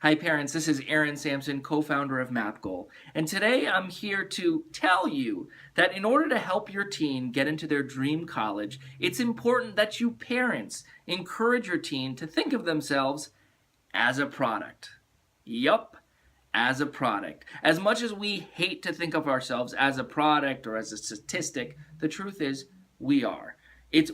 Hi parents, this is Aaron Sampson, co-founder of MapGoal, and today I'm here to tell you that in order to help your teen get into their dream college, it's important that you parents encourage your teen to think of themselves as a product. Yup, as a product. As much as we hate to think of ourselves as a product or as a statistic, the truth is we are. It's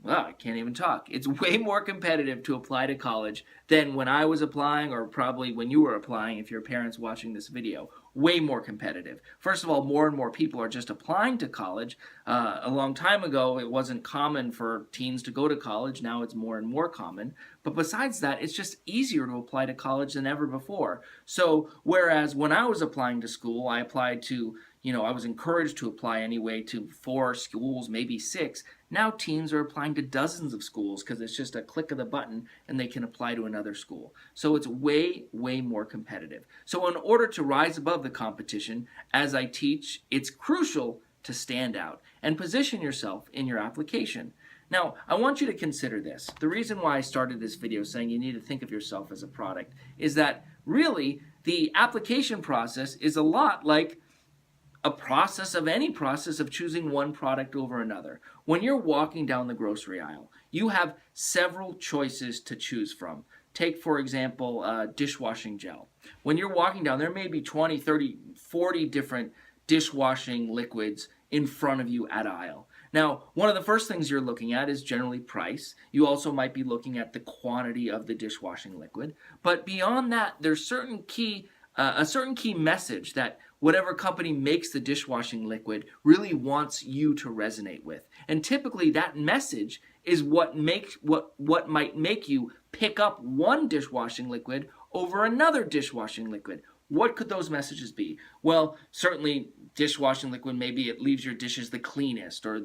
I can't even talk. It's way more competitive to apply to college than when I was applying, or probably when you were applying if your parents watching this video. Way more competitive. First of all, more and more people are just applying to college. A long time ago, it wasn't common for teens to go to college. Now it's more and more common. But besides that, it's just easier to apply to college than ever before. So whereas when I was applying to school, I applied to, I was encouraged to apply anyway to 4 schools, maybe 6. Now teens are applying to dozens of schools because it's just a click of the button and they can apply to another school. So it's way, way more competitive. So in order to rise above the competition, as I teach, it's crucial to stand out and position yourself in your application. Now, I want you to consider this. The reason why I started this video saying you need to think of yourself as a product is that really the application process is a lot like a process of any process of choosing one product over another. When you're walking down the grocery aisle, you have several choices to choose from. Take, for example, dishwashing gel. When you're walking down, there may be 20, 30, 40 different dishwashing liquids in front of you at aisle. Now, one of the first things you're looking at is generally price. You also might be looking at the quantity of the dishwashing liquid. But beyond that, there's a certain key message that whatever company makes the dishwashing liquid really wants you to resonate with. And typically that message is what might make you pick up one dishwashing liquid over another dishwashing liquid. What could those messages be? Well, certainly dishwashing liquid, maybe it leaves your dishes the cleanest or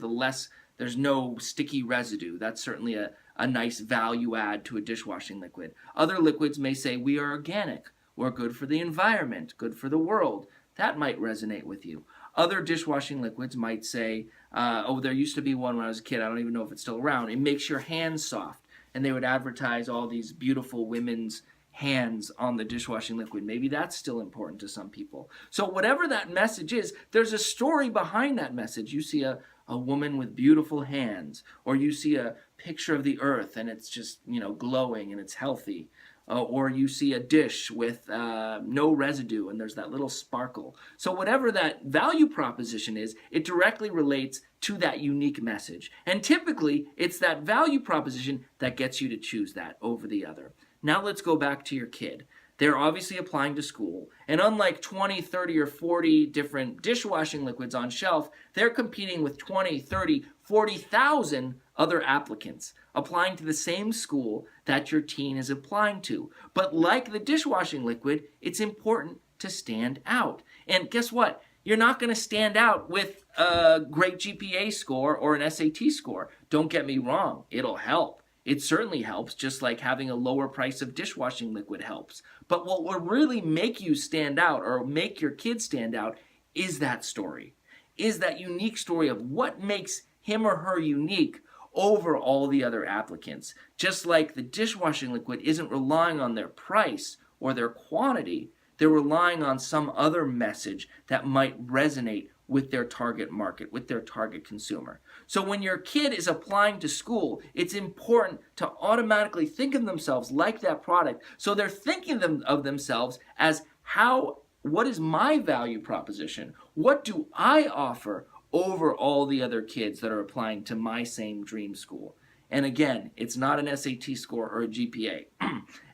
there's no sticky residue. That's certainly a nice value add to a dishwashing liquid. Other liquids may say we are organic, we're good for the environment, good for the world. That might resonate with you. Other dishwashing liquids might say, there used to be one when I was a kid, I don't even know if it's still around, it makes your hands soft. And they would advertise all these beautiful women's hands on the dishwashing liquid. Maybe that's still important to some people. So whatever that message is, there's a story behind that message. You see a woman with beautiful hands, or you see a picture of the earth and it's just, glowing and it's healthy. Or you see a dish with no residue and there's that little sparkle. So whatever that value proposition is, it directly relates to that unique message. And typically, it's that value proposition that gets you to choose that over the other. Now let's go back to your kid. They're obviously applying to school, and unlike 20, 30, or 40 different dishwashing liquids on shelf, they're competing with 20, 30, 40,000 other applicants applying to the same school that your teen is applying to. But like the dishwashing liquid, it's important to stand out. And guess what? You're not going to stand out with a great GPA score or an SAT score. Don't get me wrong, it'll help. It certainly helps, just like having a lower price of dishwashing liquid helps. But what will really make you stand out or make your kids stand out is that story, is that unique story of what makes him or her unique over all the other applicants. Just like the dishwashing liquid isn't relying on their price or their quantity, they're relying on some other message that might resonate with their target market, with their target consumer. So when your kid is applying to school, it's important to automatically think of themselves like that product. So they're thinking of themselves as what is my value proposition? What do I offer over all the other kids that are applying to my same dream school? And again, it's not an SAT score or a GPA.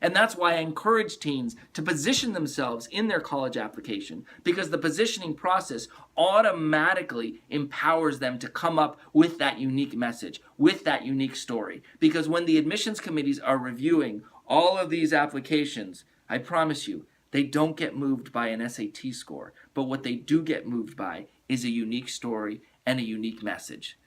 And that's why I encourage teens to position themselves in their college application, because the positioning process automatically empowers them to come up with that unique message, with that unique story. Because when the admissions committees are reviewing all of these applications, I promise you, they don't get moved by an SAT score. But what they do get moved by is a unique story and a unique message.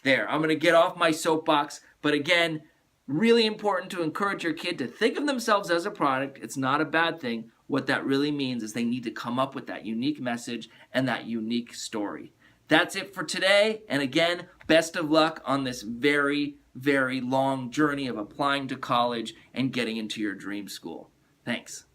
There, I'm going to get off my soapbox, but again, really important to encourage your kid to think of themselves as a product. It's not a bad thing. What that really means is they need to come up with that unique message and that unique story. That's it for today, and again, best of luck on this very, very long journey of applying to college and getting into your dream school. Thanks.